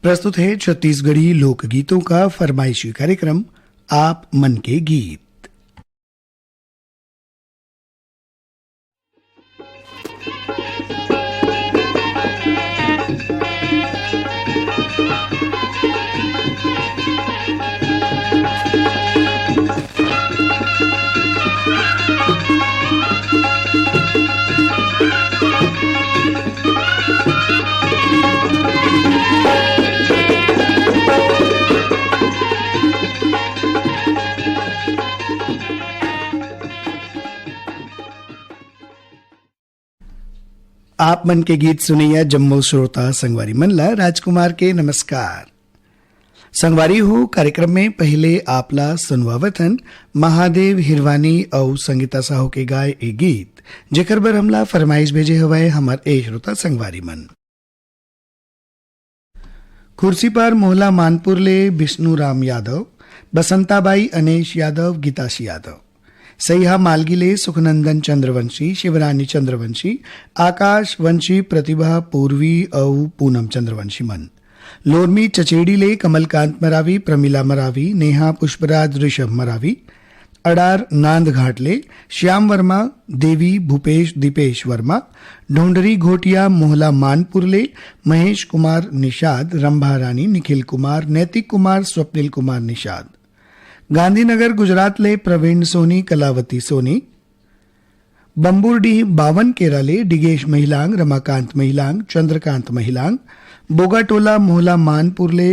प्रस्तुत है छत्तीसगढ़ी लोकगीतों का फरमाइशी कार्यक्रम आप मन के गीत। आप मन के गीत सुनैया जम्मू श्रोता संगवारी मनला राजकुमार के नमस्कार। संगवारी हो कार्यक्रम में पहले आपला सुनवावतन महादेव हिरवानी और संगीता साहू के गाय ए गीत जेकर बर हमला फरमाइश भेजे हवाए हमार ए श्रोता संगवारी मन। कुर्सी पर मोहला मानपुर ले विष्णु राम यादव, बसंताबाई अनेश यादव, गीताशी यादव, सैहा मालगिले सुखनंदन चंद्रवंशी, शिवरानी चंद्रवंशी, आकाश वंशी, प्रतिभा पूर्वी और पूनम चंद्रवंशी मन। लोरमी चचेड़ी ले कमलकांत मरावी, प्रमिला मरावी, नेहा पुष्पराज, ऋषभ मरावी, अडार नांद घाट ले श्याम वर्मा, देवी भूपेश दीपेश वर्मा, ढोंडरी घोटिया मोहला मानपुर ले महेश कुमार निषाद, रंभा रानी, निखिल कुमार, नैतिक कुमार, स्वप्निल कुमार निषाद, गांधीनगर गुजरात ले प्रवीण सोनी, कलावती सोनी, बंबुरडीह बावन केराले डिगेश महिलांग, रमाकांत महिलांग, चंद्रकांत महिलांग, बोगाटोला मोहला मानपुर ले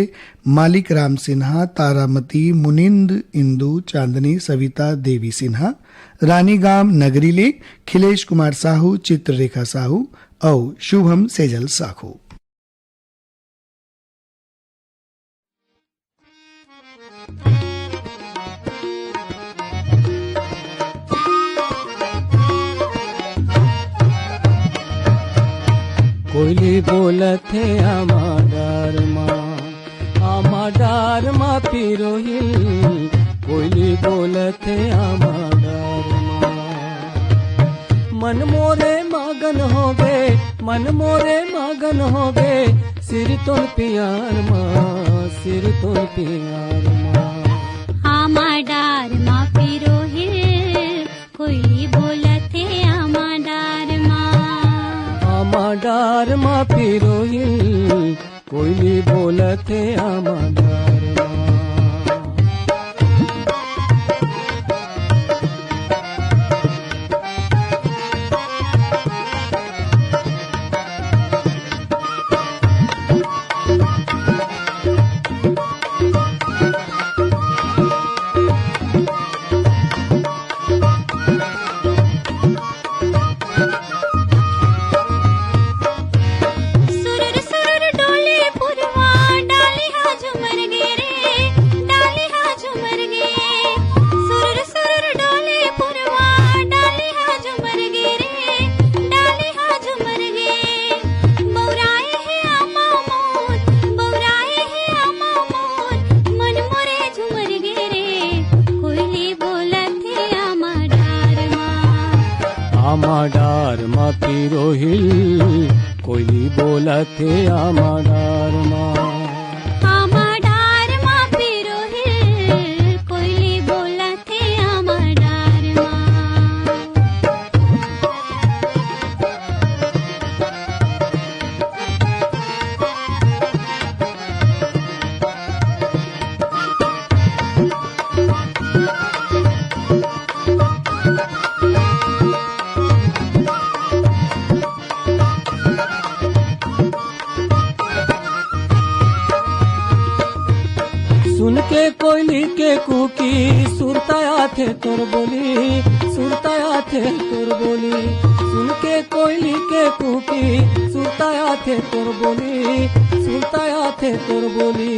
मालिक राम सिन्हा, तारामती, मुनिंद, इंदु, चांदनी, सविता देवी सिन्हा, रानीगाम नगरी ले खिलेश कुमार साहू, चित्ररेखा साहू और शुभम सेजल साहू। कोयली बोलत है आमाडार माँ पिरोहिल, कोयली बोलत है आमाडार माँ। मन मोरे मगन हो गए, मन मोरे मगन हो गए, सिर तो प्यार माँ, सिर तो प्यार माँ। आमाडार माँ पिरोहिल, कोयली बोलत है आमाडार माँ। आमाडार माँ पिरोहिल, कोयली बोलत है आमाडार माँ। आमाडार माँ पिरोहिल, कोयली बोलत है आमाडार माँ। आमाडार माँ पिरोहिल, कोयली बोलत है आमाडार माँ। सुन के कोयली के कुकी, सुरताया थे तोर बोली, सुरताया थे तोर बोली। सुन के कोयली के कुकी, सुरताया थे तोर बोली, सुरताया थे तोर बोली।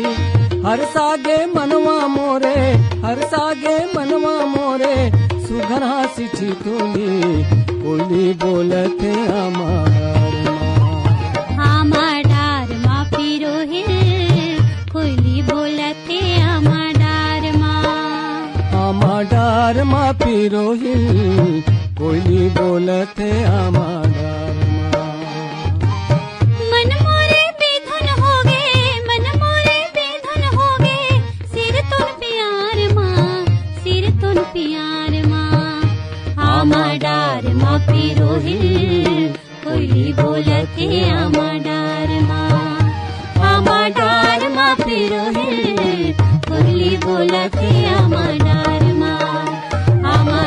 हर सागे मनवा मोरे, हर सागे मनवा मोरे, सुघर हासी छितोली, कोयली बोलत है आमाडार माँ। आमाडार माँ पिरोहिल, कोयली बोलत है आमाडार माँ। आमाडार माँ पिरोहिल, कोयली बोलत है आमाडार माँ। मन मोरे बेधुन हो गए, मन पिरोहिल कोयली बोलते आमा डारमा पिरोहिल कोयली बोलते आमा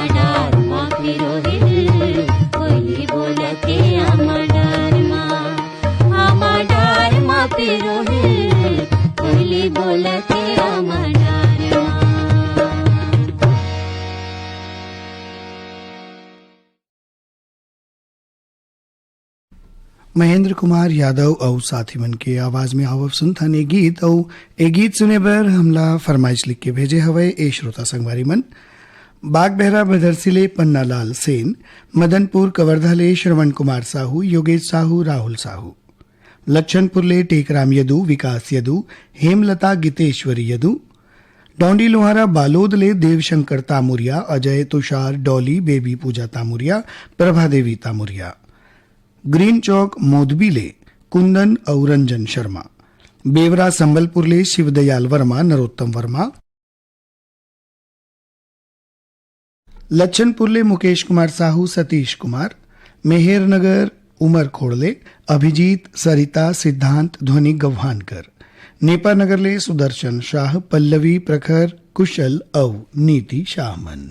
डारमा पिरोहिल कोयली बोलते आमा डारमा पिरोहिल कोयली बोलते आमा डारमा। महेंद्र कुमार यादव और साथी मन के आवाज में आवब सुनथन ए गीत और ए गीत सुने बर हमला फरमाइश लिख के भेजे हवे ए श्रोता संगवारी मन। बाग बहरा बदरसिले पन्नालाल सेन, मदनपुर कवर्धाले श्रवण कुमार साहू, योगेश साहू, राहुल साहू, लक्षणपुरले टेकराम यदु, विकास यदु, हेमलता गीतेश्वरी यदु, डोंडी लोहारा बालोदले देवशंकर तामुरिया, अजय तुषार डॉली, बेबी पूजा तामुरिया, प्रभा देवी तामुरिया, ग्रीन चौक मोदबीले कुंदन और रंजन शर्मा, बेवरा संबलपुरले शिवदयाल वर्मा, नरोत्तम वर्मा, लच्छनपुरले मुकेश कुमार साहू, सतीश कुमार, मेहरनगर उमर खोड़ले अभिजीत, सरिता, सिद्धांत, ध्वनि गव्हानकर, नेपानगरले सुदर्शन शाह, पल्लवी, प्रखर, कुशल और नीति शाहमन।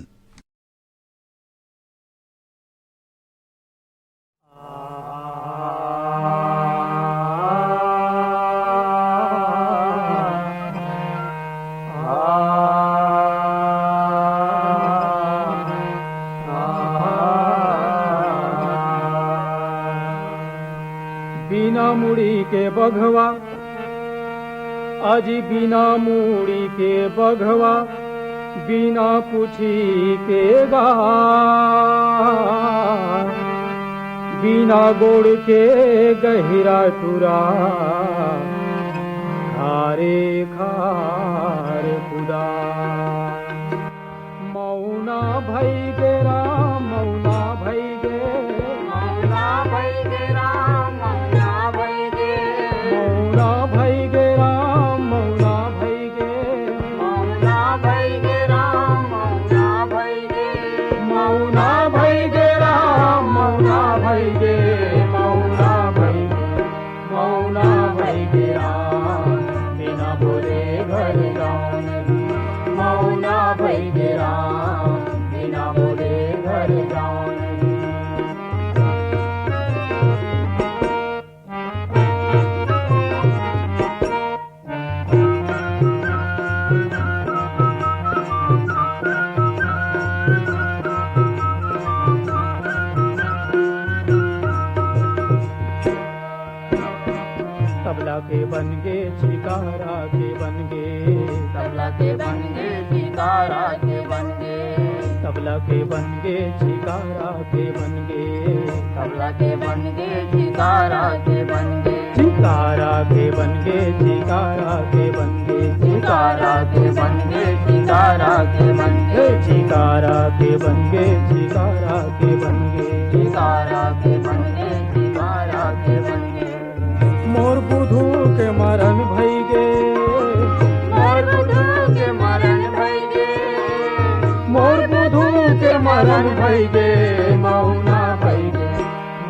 बिना मुड़ी के बघवा अजी बिना मुड़ी के बघवा बिना पूछी के गा बिना गोड़ के गहिरा टुरा खारे खारे खुदा मौना भई गे राम मौना भई गे मौना भई गे राम मौना भई गे मौना भई गे राम मौना भई गे मौना भई गे राम मौना भई गे मौना भई गे राम मौना भई गे मौना भई गे मौना भई गे राम बिना बोले घर जाऊं नहीं मौना भई गे राम बिना बोले घर जाऊं नहीं। तबला के बन गे छिकारा के बन गे तबला के बन गे छिकारा के बन गे तबला के बन गे छिकारा के बन गे तबला के बन गे छिकारा के बन गे छिकारा के बन गे छिकारा के बन गे छिकारा के बन गे छिकारा के बन गे छिकारा के बन गे छिकारा के बन गे छिकारा के बन गे छिकारा के बन गे मोर बुधू के मरण भई गे मोर बुधू के मरण भई गे मोर बुधू के मरण भई गे मौना भई गे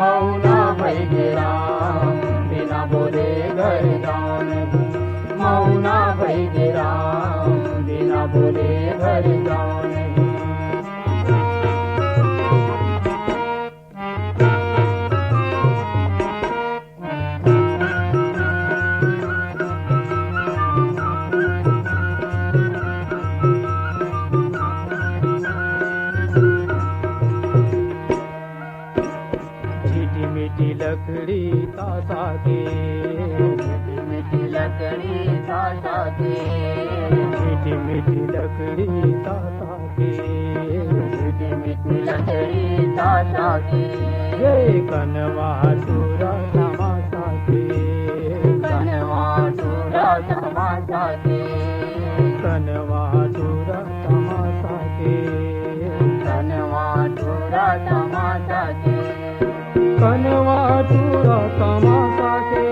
मौना भई गे राम बिना बोले घर जाऊं नहीं मौना भई गे राम बिना बोले घर जाऊं नहीं। लकड़ी ताता के मीठी मीठी लकड़ी ताता के मीठी मीठी लकड़ी ताता के मीठी मीठी लकड़ी ताता के ये कनवा टूरा तमाशा के कनवा टूरा तमाशा के कनवा टूरा तमाशा के कनवा टूरा तमाशा के कनवा टूरा तमाशा के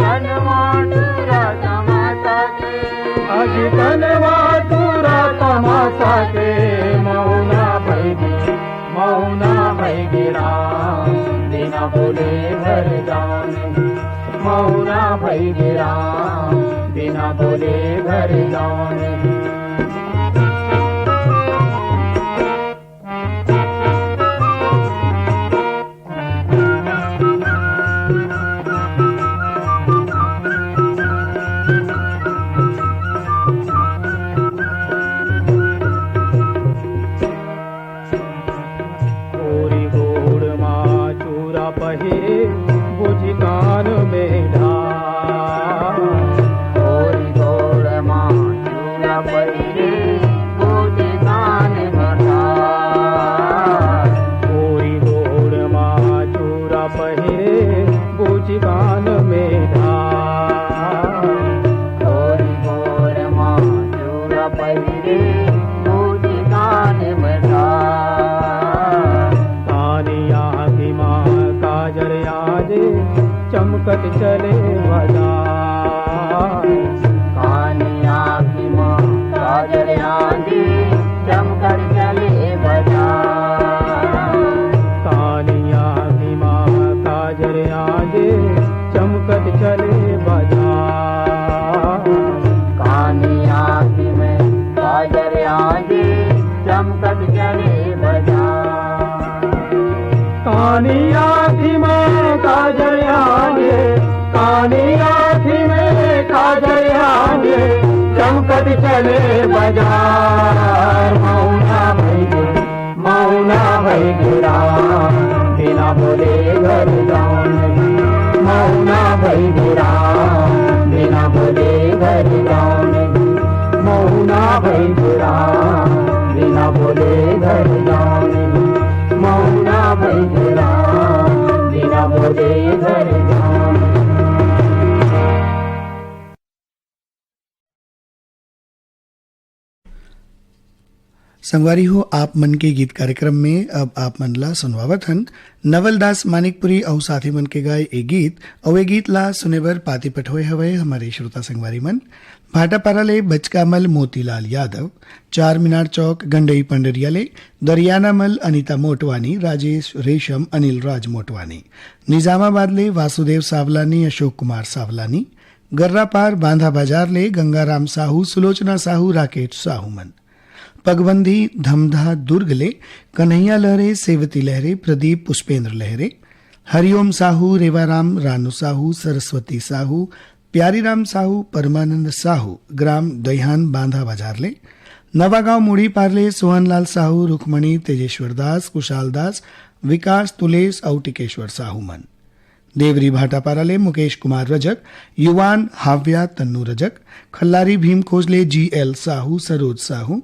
कनवा टूरा तमाशा के आज कनवा टूरा तमाशा के मौना भई गे राम मौना भई गिराम बिना बोले घर जाऊं नहीं। पूरी गोड़ माँ चूरा पहे बुझ कान में ढाल। पूरी गोड़ माँ चूरा पहे बुझ कान में ढाल। पूरी गोड़ माँ चूरा पहे बुझ कान में ढाल। पूरी गोड़ माँ चूरा पहे बुझ कान में ढाल। कानिया की माँ काजर आजे चमकत चले बाजार। कानिया की माँ काजर आजे चमकत चले बाजार। कानिया की माँ काजर आजे चमकत चले बाजार। कानिया की मैं काजर आजे चमकत चले बाजार। कानिया की मैं काजर आजे कानिया की मैं काजर आजे चमकत चले बाजार। मौना भई गिरा बिना बोले घर जाऊं नहीं। मौना भई गिरा बिना बोले घर जाऊं नहीं। मौना भई गिरा बिना बोले घर जाऊं नहीं। मौना भई गिरा बिना बोले घर जाऊं नहीं। संगवारी हो आप मन के गीत कार्यक्रम में अब आप मनला सुनवावत हन नवलदास मानिकपुरी और साथी मन के गाए ए गीत और ए गीत ला सुने बर पाती पठोए हवे हमारे श्रोता संगवारी मन भाटापारा ले बचकामल मोतीलाल यादव, 4 मीनार चौक गंडई पंडरिया ले दरियाना मल अनीता मोटवानी, राजेश रेशम अनिल राज मोटवानी, निजामाबाद ले वासुदेव सावलानी अशोक कुमार सावलानी, गर्रा पार बांधा बाजार ले गंगाराम साहू सुलोचना साहू राकेश साहू मन, पगबंदी धमधा दुर्ग ले कन्हैया लहरे सेवती लहरे प्रदीप पुष्पेंद्र लहरे, हरिओम साहू रेवाराम रानू साहू सरस्वती साहू प्यारीराम साहू परमानंद साहू ग्राम दहिहान बांधा बाजार ले, नवागांव मुड़ी पार्ले सोहनलाल साहू रुक्मणी तेजेश्वर दास कुशाल दास विकास तुलेश और टिकेश्वर साहू मन, देवरी भाटापारा ले मुकेश कुमार रजक, युवान हाव्या तन्नू रजक, खल्लारी भीम खोजले GL साहू सरोज साहू,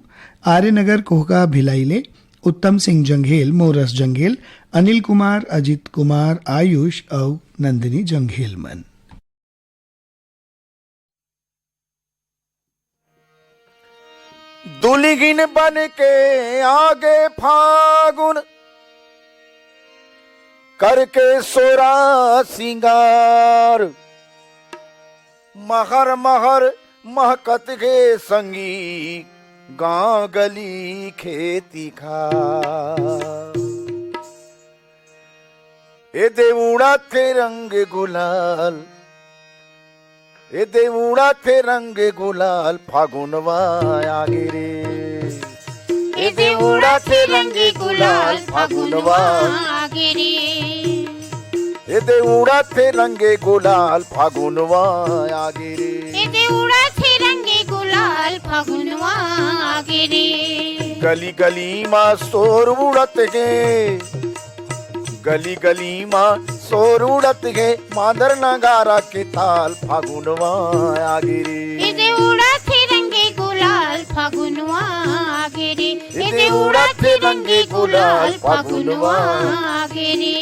आर्यनगर कोहका भिलाई ले उत्तम सिंह जंघेल मोरस जंघेल, अनिल कुमार अजित कुमार आयुष और नंदिनी जंघेल मन। दुलिगिन बन के आगे फागुन करके सोरा सिंगार, महर महर महकत के संगी गांव गली खेती खार। ए देवुड़ा थे रंग गुलाल, ए देवुड़ा थे रंग गुलाल फागुनवा आगे रे। ए देवुड़ा थे रंग गुलाल फागुनवा आगे रे। ए देवुड़ा थे रंगे गुलाल फागुनवा आगे रे। ए देवुड़ा थे रंगे गुलाल फागुनवा आगे रे। गली गली माँ शोर उड़त है, गली गली माँ शोर उड़त है, मादर नगारा के ताल फागुनवा आगे रे। ए देवुड़ा थे रंगे गुलाल फागुनवा आगे रे। ए देवुड़ा थे रंगे गुलाल फागुनवा आगे रे।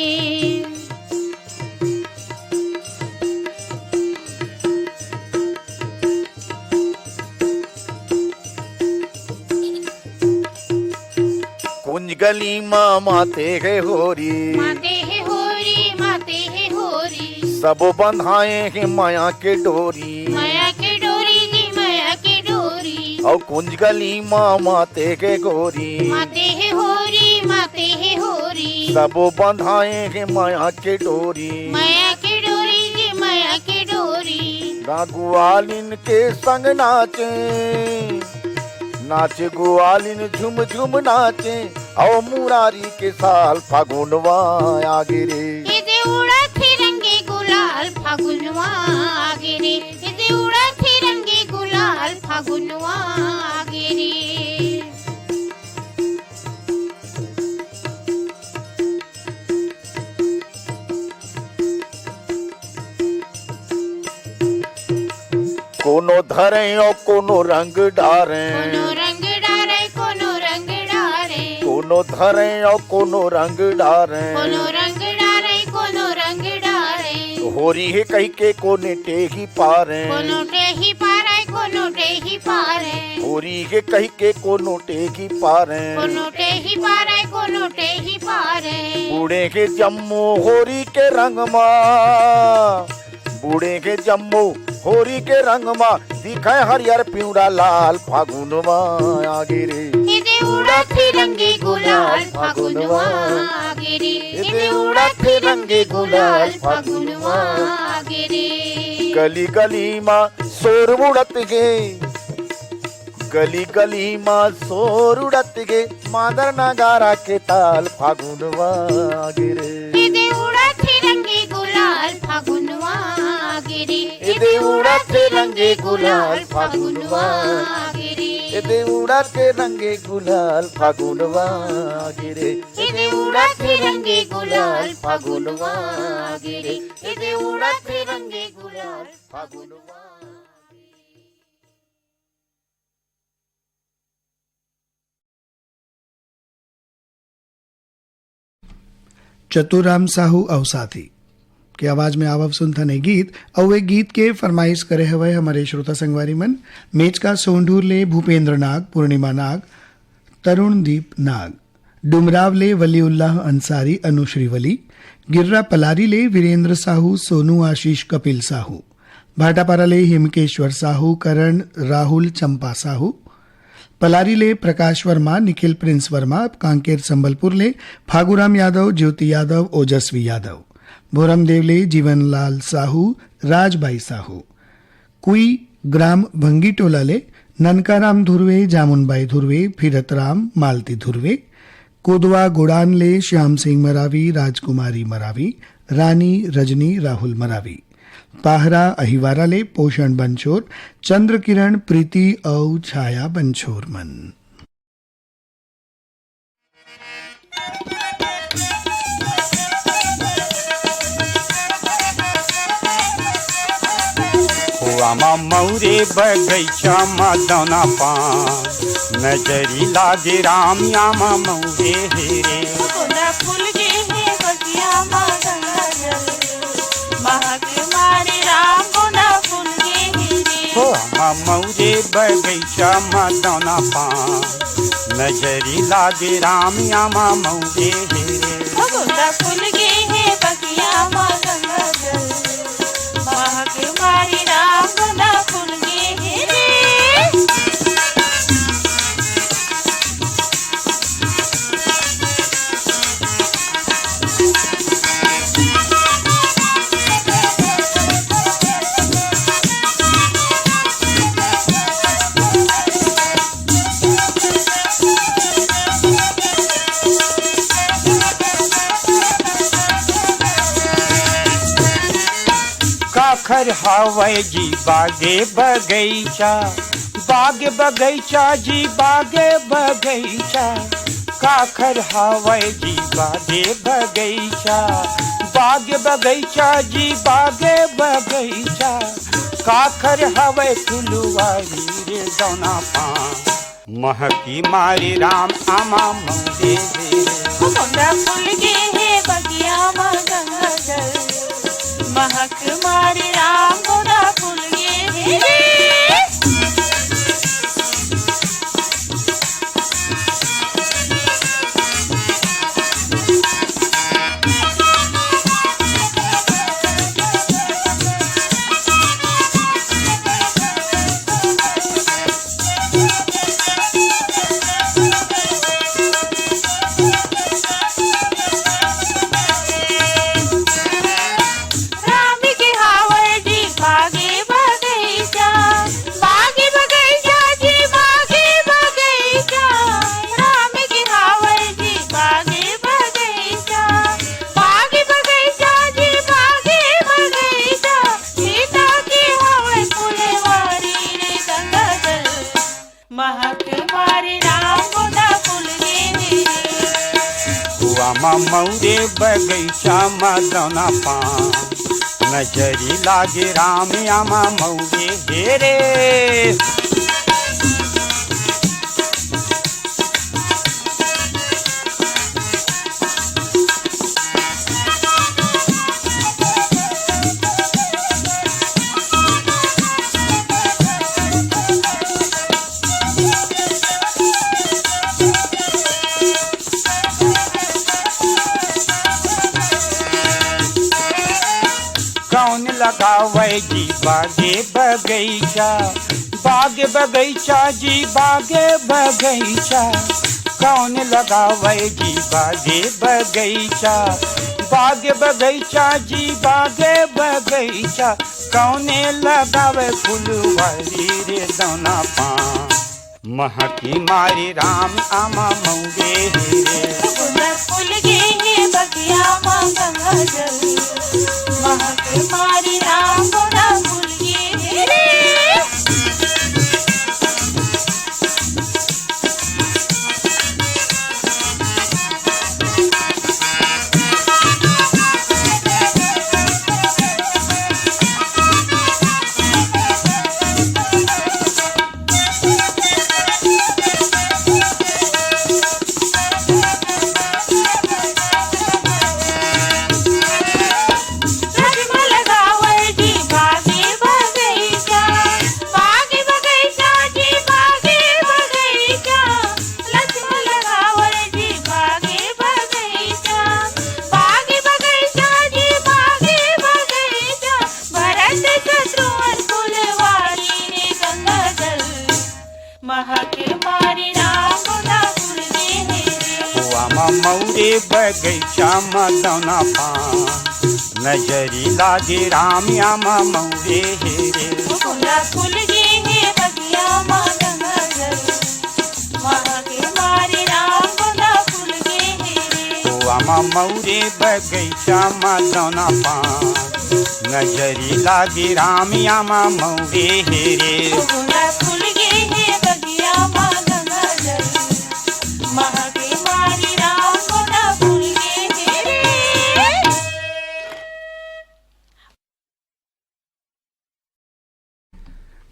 कुंज गली माँ माते है होरी, माते है होरी, माते है होरी। सब बंधाए है माया के डोरी, माया के डोरी जी माया के डोरी। और कुंज गली माँ माते के गोरी, माते है होरी, माते है होरी। सब बंधाए है माया के डोरी, माया के डोरी जी माया के ना ग्वालिन के संग नाचे, नाचे ग्वालिन झुम झुम नाचे, आओ मुरारी के साल फागुनवा आगे रे। इदे उड़त रंगे गुलाल फागुनवा आगे रे, इदे उड़त रंगे गुलाल फागुनवा आगे रे। कोनो धरे और कोनो रंग डारे, कोनो रंग डारे, कोनो रंग डारे, कोनो धरे और कोनो रंग डारे, कोनो रंग डारे, कोनो रंग डारे। होरी है कही के कोने टेही पारे, कोनो टेही पारे, कोनो टेही पारे, होरी है कही के कोनो टेही पारे। कोनो टेही पारे, कोनो टेही पारे। बूढ़े के जम्मू होरी के रंग मा, बूढ़े के जम्मू होरी के रंग मा, दिखाए हरियर पिवड़ा लाल फागुनवा आगे रे। इदे उड़त रंगे गुलाल फागुनवा आगे रे, इदे उड़त रंगे गुलाल फागुनवा आगे रे। गली गली माँ शोर उड़त गे, गली गली माँ शोर उड़त गे, मादर नगारा के ताल फागुनवा आगे रे। इदे उड़त रंगे गुलाल फागुनवा आगे रे, इदे उड़त रंगे गुलाल फागुनवा आगे रे। इदे उड़त रंगे गुलाल फागुनवा आगे रे। इदे उड़त रंगे गुलाल फागुनवा आगे रे, इदे उड़त रंगे गुलाल फागुनवा। चतुराम साहू अवसाथी की आवाज में आवव सुनथने गीत अवे गीत के फरमाइश करे हुए हमारे श्रोता संगवारी मन मेचका सोंढूर ले भूपेंद्र नाग, पूर्णिमा नाग, तरुणदीप नाग, डुमराव ले वलीउल्लाह अंसारी, अनुश्री वली, गिर्रा पलारी ले वीरेंद्र साहू, सोनू आशीष, कपिल साहू, भाटापारा ले हिमकेश्वर साहू, करण राहुल, चंपा साहू, पलारी ले प्रकाश वर्मा, निखिल प्रिंस वर्मा, कांकेर संबलपुर ले फागुराम यादव, ज्योति यादव, ओजस्वी यादव, भोरमदेव ले जीवनलाल साहू, राजबाई साहू, कुई ग्राम भंगीटोला ले ननकाराम धुर्वे, जामुनबाई धुर्वे, फिरतराम, मालती धुर्वे, कोदवा गोड़ान ले श्याम सिंह मरावी, राजकुमारी मरावी, रानी रजनी, राहुल मरावी, पाहरा अहिवारा ले पोषण बंछोर, चंद्र किरण, प्रीति औ छाया बंछोर मन। हुआ मौरे बगैचा मदना पान, नजरी लागे राम यामा मौरे हेरे। गोंदा फूल गे हे बगिया मागंगा जल, महक मारे राम गोंदा फूल गे हे रे। हुआ मौरे बगैचा मदना पान, नजरी लागे राम यामा मौरे हेरे। गोंदा फूल गे हे बगिया मागंगा जल, महक मारे राम गोंदा फूल गे हे रे। काखर हवै जी बागे बगैचा, बागे बगैचा जी बागे बगैचा, काखर हवै जी बागे बगैचा, बागे बगैचा जी बागे बगैचा, काखर हवै फुलवारी रे दौना पान, महकी मारे राम आमा मौरे रे। गोंदा फूल गे हे बगिया मागंगा जल, महक मारे राम गोंदा फूल गे हे रे। राम के हावड़ महक मारे राम गोदा फूल गे हुआ मौरे बगैचा मदना पान नजरी लागे राम आमा मौरे हेरे कौन लगावे जी बागे बगैचा बागे बगैचा जी बागे बगैचा कौन लगावे जी बागे बगैचा बागे बगैचा जी बागे बगैचा कौन लगावे फुलवारी रे दौना पान महकी मारी राम आमा मौगे रे गोदा फूल गे बगिया मां गंगा जल महक मारे राम गोदा फूल गे महक मारे राम गोदा फूल गे मौरे बगैचा मदना पान नजरी लागे राम आमा मौरे हेरे गोदा फूल गे बगिया मां गंगा जल महक मारे राम गोदा फूल गे आमा मौरे बगैचा मदना पान नजरी लागे राम आमा मौरे हेरे गोदा फूल गे बगिया मां गंगा जल महक मारे राम गोदा फूल गे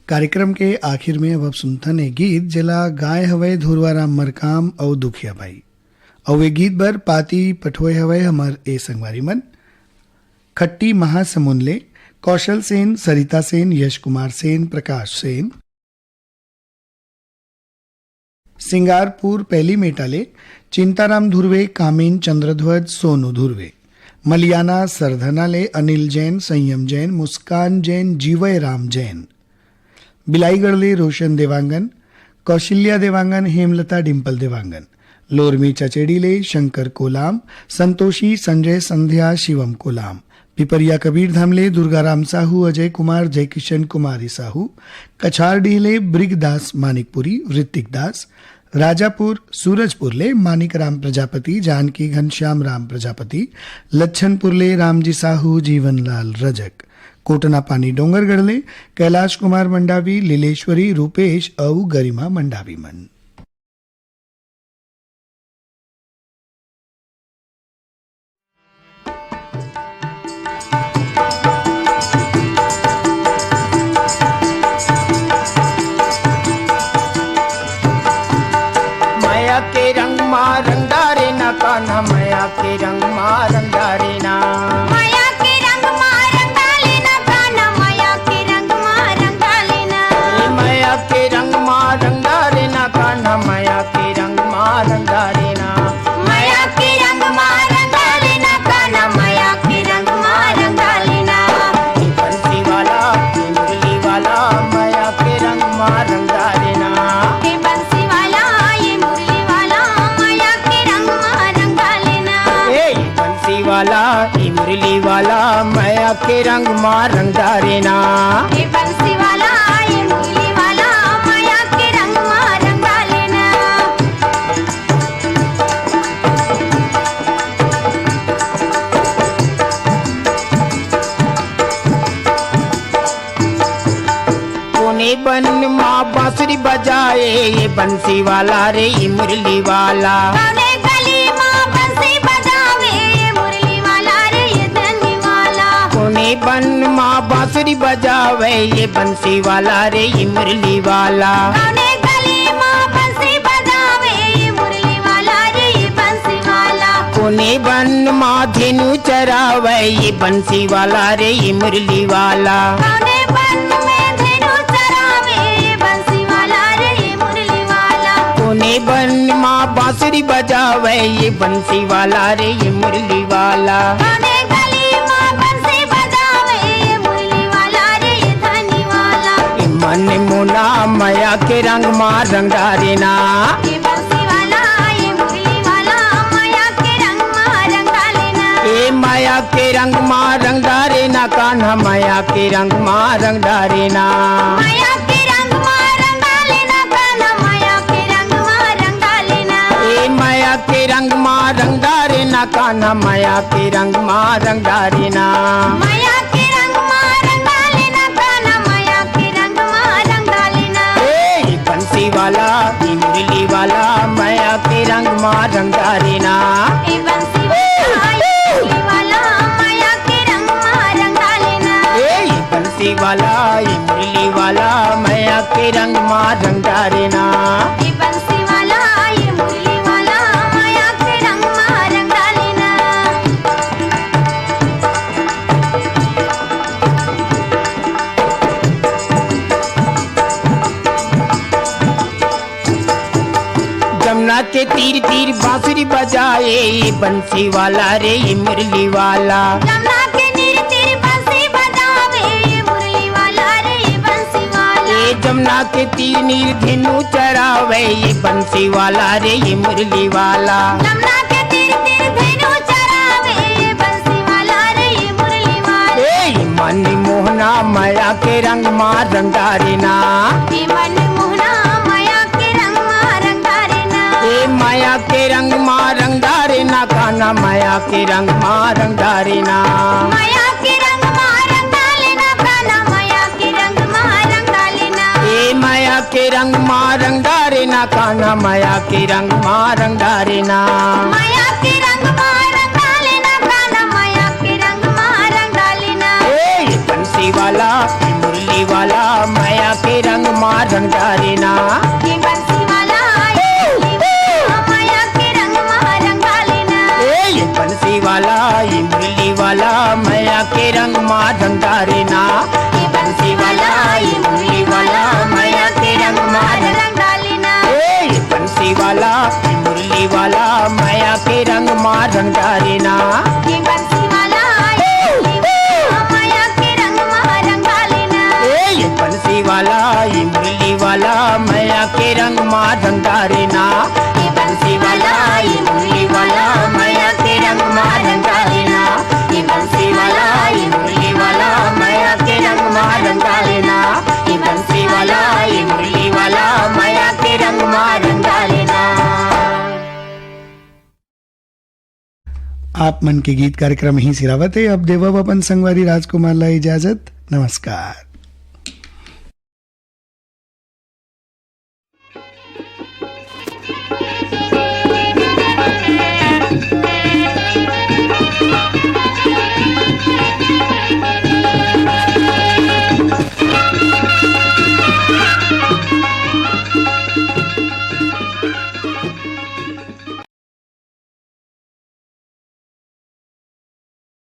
कार्यक्रम के आखिर में अब सुनथन ए गीत जिला गाय हवे धुरवाराम मरकाम और दुखिया भाई और वे गीत बर पाती पठोए हवे हमर ए संगवारी मन खट्टी महासमुंदले कौशल सेन सरिता सेन यश कुमार सेन प्रकाश सेन सिंगारपुर पहली मेटाले चिंताराम धुर्वे कामिन चंद्रध्वज सोनू धुर्वे मलियाना सरधनाले अनिल जैन संयम जैन मुस्कान जैन जीवय राम जैन बिलाईगढ़ले रोशन देवांगन कौशल्या देवांगन हेमलता डिंपल देवांगन लोरमी चचेड़ीले शंकर कोलाम संतोषी संजय संध्या शिवम कोलाम पिपरिया कबीर धामले दुर्गाराम साहू अजय कुमार जयकिशन कुमारी साहू कछारडीले ब्रिगदास मानिकपुरी ऋतिक दास राजापुर सूरजपुरले मानिक राम प्रजापति जानकी घनश्याम राम प्रजापति लच्छनपुरले रामजी साहू जीवनलाल रजक कोटना पानी डोंगरगढ़ले कैलाश कुमार मंडावी लीलेश्वरी रूपेश औ गरिमा मंडावी मन माया के रंग मा रंगारे ना कान्हा माया के रंग मा रंगारे ना माया के रंग मां रंगा लेना कान्हा माया के रंग मां रंगा लेना माया के रंग मा रंगारे ना कान्हा माया के रंग मा रंगारे ना माया के रंग मां रंगा लेना कान्हा माया के रंग मां रंगा लेना बंसी वाला मुरली वाला माया के रंग मा रंगारे ना हे बंसी वाला ये मुरली वाला माया के रंग मां रंगा लेना ए बंसी वाला ई मुरली वाला माया के रंग मा रंगारे ना हे बंसी वाला ये मुरली वाला माया के रंग मां रंगा लेना कोने बन माँ बांसुरी बजाए ये बंसी वाला रे ये मुरली वाला कौने गली माँ बंसी बजावे ये मुरली वाला रे ये धनी वाला कोने बन माँ बांसुरी बजावे ये बंसी वाला रे ये मुरली वाला कौने गली माँ बंसी बजावे ये मुरली वाला रे ये बंसी वाला कोने बन माँ धेनु चरावे ये बंसी वाला रे ये मुरली वाला कौने बन में धेनु चरावे ये बंसी वाला रे ये मुरली वाला कोने बन माँ बांसुरी बजावे ये बंसी वाला रे ये मुरली वाला कौने गली माँ बंसी बजावे ये मुरली वाला रे ये धनी वाला ये मन मुना माया के रंग माँ रंगारे ना ये बंसी वाला ये मुरली वाला माया के रंग माँ रंगा लेना ए माया के रंग माँ रंगारे ना कान्हा माया के रंग माँ रंगारे ना माया के रंग माँ रंगा लेना कान्हा माया के रंग माँ रंगा लेना ए माया के रंग माँ रंगारे ना कान्हा माया के रंग माँ रंगारे ना माया के रंग माँ रंगा लेना कान्हा माया के रंग माँ रंगा लेना ए बंसी वाला ये मुरली वाला माया के रंग माँ रंगारे ना ए बंसी वाला ये मुरली वाला माया के रंग माँ रंगा लेना ए बंसी वाला ये मुरली वाला माया के रंग माँ रंगारे ना ए बंसी वाला ये मुरली वाला माया के रंग माँ रंगा लेना जमुना के तीर तीर बांसुरी बजाए ये बंसी वाला रे ये मुरली वाला जमुना के नीर तेरी बंसी बजावे ये मुरली वाला रे ये बंसी वाला ये जमुना के तीर नीर धेनु चरावे ये बंसी वाला रे ये मुरली वाला जमुना के तीर तीर धेनु चरावे ये बंसी वाला रे ये मुरली वाला ए मन मोहना माया के रंग माँ रंगारे ना ये मन मोहना माया के रंग माँ रंगा लेना ए माया के रंग माँ रंगारे ना कान्हा माया के रंग माँ रंगारे ना माया के रंग माँ रंगा लेना कान्हा माया के रंग माँ रंगा लेना ए माया के रंग माँ रंगारे ना कान्हा माया के रंग माँ रंगारे ना माया के रंग माँ रंगा लेना कान्हा माया के रंग माँ रंगा लेना ए बंसी वाला ये मुरली वाला माया के रंग माँ रंगारे ना ये बंसी वाला ये मुरली वाला माया के रंग माँ रंगा लेना ए बंसी वाला ये मुरली वाला माया के रंग माँ रंगारे ना ये बंसी वाला ये मुरली वाला माया के रंग माँ रंगा लेना ए बंसी वाला ये मुरली वाला माया के रंग माँ रंगारे ना ये बंसी वाला ये मुरली वाला माया के रंग माँ रंगा लेना ए बंसी वाला ये मुरली वाला माया के रंग माँ रंगारे ना ये बंसी वाला ये मुरली वाला माया के रंग माँ रंगा लेना ये बंसी वाला ये मुरली वाला माया के रंग माँ रंगा लेना ये बंसी वाला ये मुरली वाला माया के रंग माँ रंगा लेना आप मन के गीत कार्यक्रम ही सिरावत है। अब देवब अपन संगवारी राजकुमार ला इजाजत। नमस्कार।